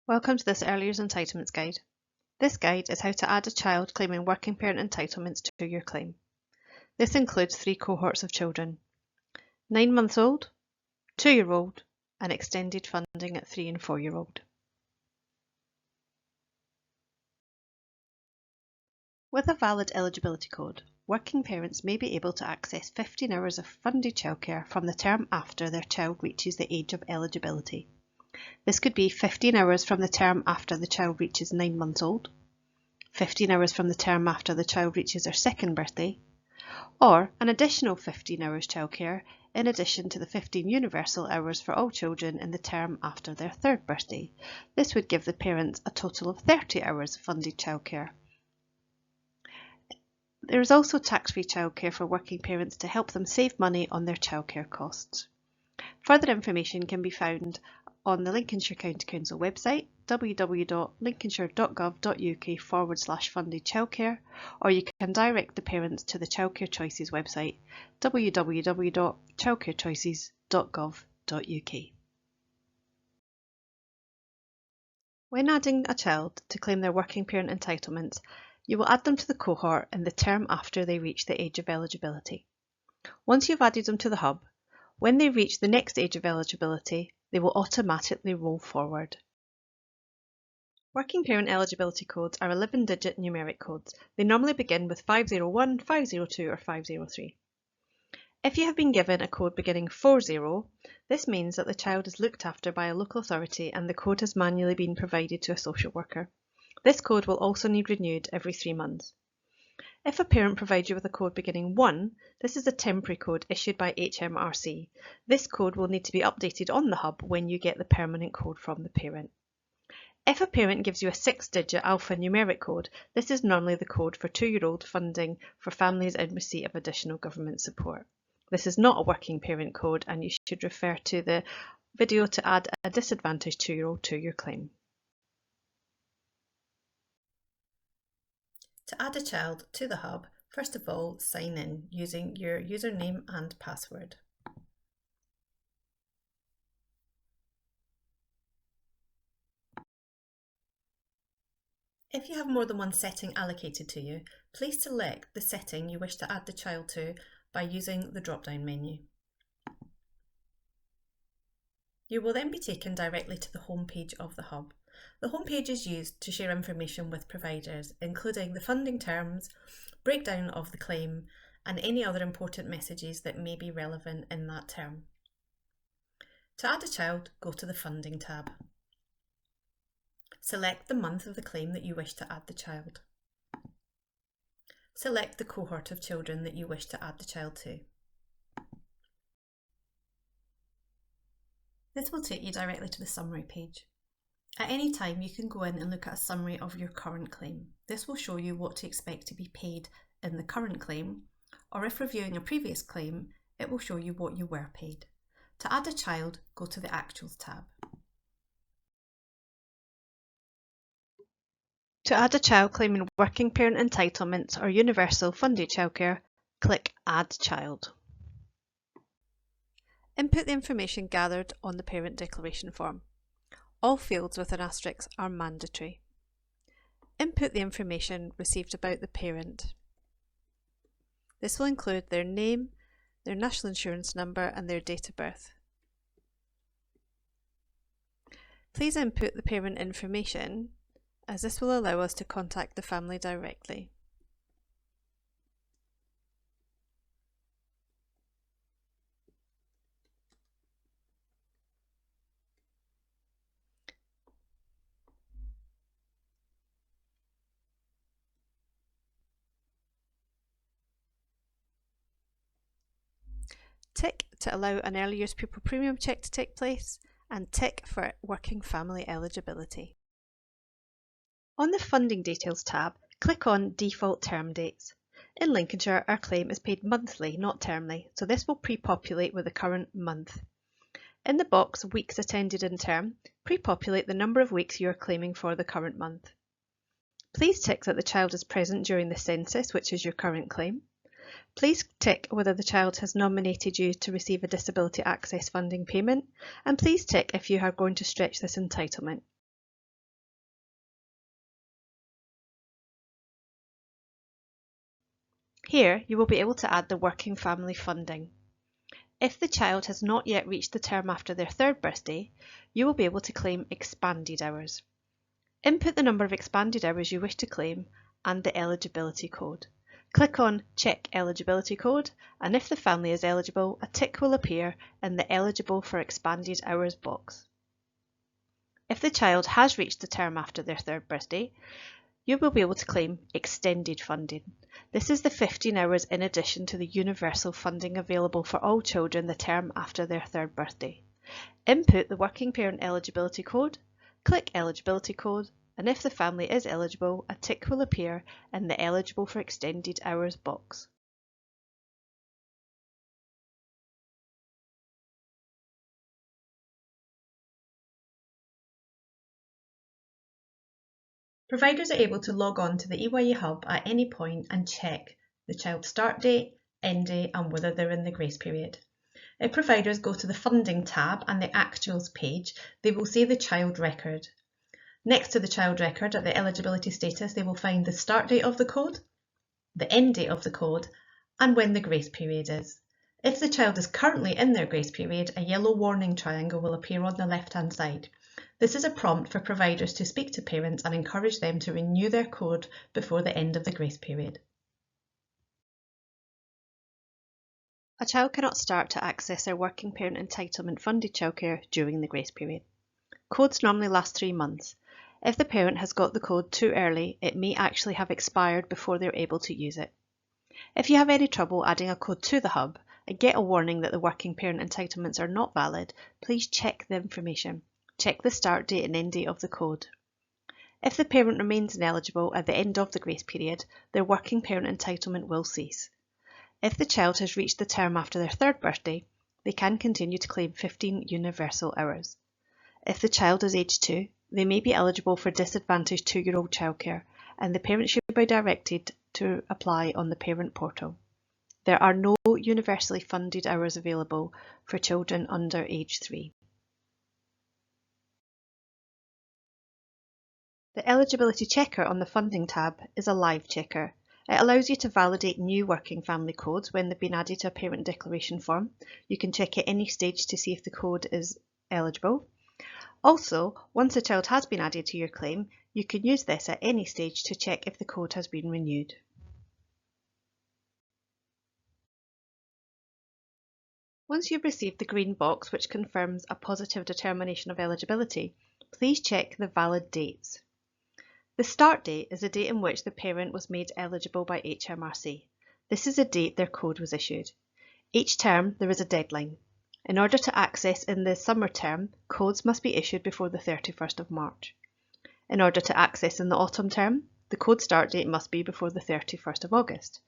Welcome to this Early Years Entitlements Guide. This guide is how to add a child claiming working parent entitlements to your claim. This includes 3 cohorts of children: 9 months old, 2-year-old, and extended funding at 3 and 4-year-old. With a valid eligibility code, working parents may be able to access 15 hours of funded childcare from the term after their child reaches the age of eligibility. This could be 15 hours from the term after the child reaches 9 months old, 15 hours from the term after the child reaches their 2nd birthday, or an additional 15 hours childcare in addition to the 15 universal hours for all children in the term after their 3rd birthday. This would give the parents a total of 30 hours of funded childcare. There is also tax-free childcare for working parents to help them save money on their childcare costs. Further information can be found on the Lincolnshire County Council website, www.lincolnshire.gov.uk/funded childcare, or you can direct the parents to the Childcare Choices website, www.childcarechoices.gov.uk. When adding a child to claim their working parent entitlements, you will add them to the cohort in the term after they reach the age of eligibility. Once you've added them to the hub, when they reach the next age of eligibility, they will automatically roll forward. Working parent eligibility codes are 11-digit numeric codes. They normally begin with 501, 502 or 503. If you have been given a code beginning 40, this means that the child is looked after by a local authority and the code has manually been provided to a social worker. This code will also need renewed every 3 months. If a parent provides you with a code beginning 1, this is a temporary code issued by HMRC. This code will need to be updated on the hub when you get the permanent code from the parent. If a parent gives you a 6-digit alphanumeric code, this is normally the code for 2-year-old funding for families in receipt of additional government support. This is not a working parent code and you should refer to the video to add a disadvantaged 2-year-old to your claim. To add a child to the hub, first of all, sign in using your username and password. If you have more than one setting allocated to you, please select the setting you wish to add the child to by using the drop-down menu. You will then be taken directly to the home page of the hub. The home page is used to share information with providers, including the funding terms, breakdown of the claim, and any other important messages that may be relevant in that term. To add a child, go to the Funding tab. Select the month of the claim that you wish to add the child. Select the cohort of children that you wish to add the child to. This will take you directly to the summary page. At any time, you can go in and look at a summary of your current claim. This will show you what to expect to be paid in the current claim, or if reviewing a previous claim, it will show you what you were paid. To add a child, go to the Actuals tab. To add a child claiming working parent entitlements or universal funded childcare, click Add Child. Input the information gathered on the parent declaration form. All fields with an asterisk are mandatory. Input the information received about the parent. This will include their name, their national insurance number and their date of birth. Please input the parent information, as this will allow us to contact the family directly. Tick to allow an early years pupil premium check to take place, and tick for working family eligibility. On the Funding Details tab, click on Default Term Dates. In Lincolnshire, our claim is paid monthly, not termly, so this will pre-populate with the current month. In the box Weeks Attended in Term, pre-populate the number of weeks you are claiming for the current month. Please tick that the child is present during the census, which is your current claim. Please tick whether the child has nominated you to receive a disability access funding payment, and please tick if you are going to stretch this entitlement. Here, you will be able to add the working family funding. If the child has not yet reached the term after their third birthday, you will be able to claim expanded hours. Input the number of expanded hours you wish to claim and the eligibility code. Click on Check Eligibility Code, and if the family is eligible, a tick will appear in the Eligible for Expanded Hours box. If the child has reached the term after their third birthday, you will be able to claim extended funding. This is the 15 hours in addition to the universal funding available for all children the term after their third birthday. Input the working parent eligibility code, click Eligibility Code, and if the family is eligible, a tick will appear in the Eligible for Extended Hours box. Providers are able to log on to the EYE Hub at any point and check the child's start date, end date, and whether they're in the grace period. If providers go to the Funding tab and the Actuals page, they will see the child record. Next to the child record at the eligibility status, they will find the start date of the code, the end date of the code, and when the grace period is. If the child is currently in their grace period, a yellow warning triangle will appear on the left-hand side. This is a prompt for providers to speak to parents and encourage them to renew their code before the end of the grace period. A child cannot start to access their working parent entitlement funded childcare during the grace period. Codes normally last 3 months. If the parent has got the code too early, it may actually have expired before they're able to use it. If you have any trouble adding a code to the hub and get a warning that the working parent entitlements are not valid, please check the information. Check the start date and end date of the code. If the parent remains ineligible at the end of the grace period, their working parent entitlement will cease. If the child has reached the term after their third birthday, they can continue to claim 15 universal hours. If the child is age 2, they may be eligible for disadvantaged 2-year-old childcare, and the parent should be directed to apply on the parent portal. There are no universally funded hours available for children under age 3. The Eligibility Checker on the Funding tab is a live checker. It allows you to validate new working family codes when they've been added to a parent declaration form. You can check at any stage to see if the code is eligible. Also, once a child has been added to your claim, you can use this at any stage to check if the code has been renewed. Once you've received the green box which confirms a positive determination of eligibility, please check the valid dates. The start date is the date in which the parent was made eligible by HMRC. This is the date their code was issued. Each term there is a deadline. In order to access in the summer term, codes must be issued before the 31st of March. In order to access in the autumn term, the code start date must be before the 31st of August.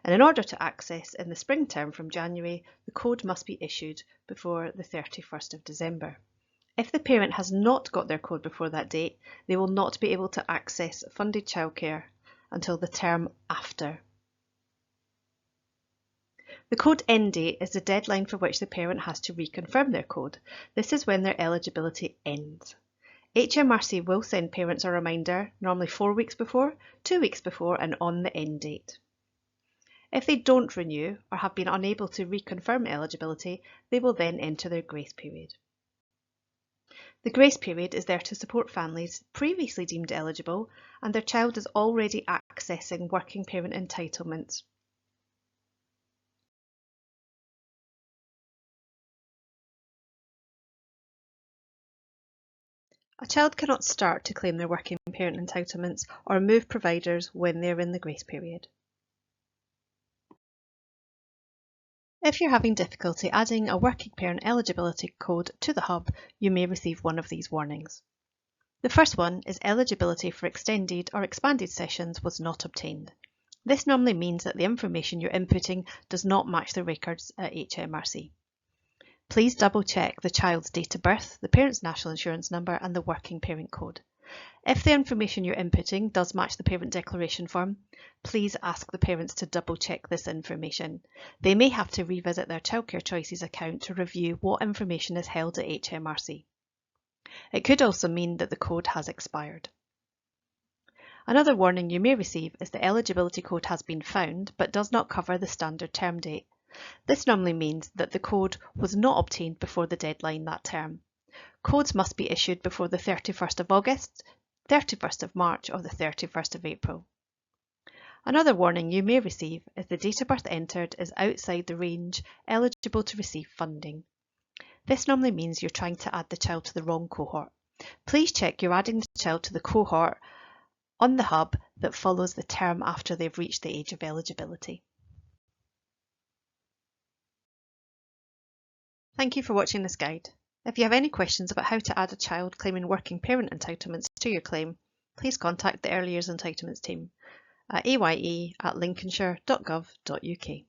And in order to access in the spring term from January, the code must be issued before the 31st of December. If the parent has not got their code before that date, they will not be able to access funded childcare until the term after. The code end date is the deadline for which the parent has to reconfirm their code. This is when their eligibility ends. HMRC will send parents a reminder, normally 4 weeks before, 2 weeks before, and on the end date. If they don't renew or have been unable to reconfirm eligibility, they will then enter their grace period. The grace period is there to support families previously deemed eligible and their child is already accessing working parent entitlements. A child cannot start to claim their working parent entitlements or move providers when they are in the grace period. If you're having difficulty adding a working parent eligibility code to the hub, you may receive one of these warnings. The first one is eligibility for extended or expanded sessions was not obtained. This normally means that the information you're inputting does not match the records at HMRC. Please double check the child's date of birth, the parent's national insurance number and the working parent code. If the information you're inputting does match the parent declaration form, please ask the parents to double check this information. They may have to revisit their Childcare Choices account to review what information is held at HMRC. It could also mean that the code has expired. Another warning you may receive is the eligibility code has been found but does not cover the standard term date. This normally means that the code was not obtained before the deadline that term. Codes must be issued before the 31st of August, 31st of March or the 31st of April. Another warning you may receive is the date of birth entered is outside the range eligible to receive funding. This normally means you're trying to add the child to the wrong cohort. Please check you're adding the child to the cohort on the hub that follows the term after they've reached the age of eligibility. Thank you for watching this guide. If you have any questions about how to add a child claiming working parent entitlements to your claim, please contact the Early Years Entitlements team at aye@lincolnshire.gov.uk.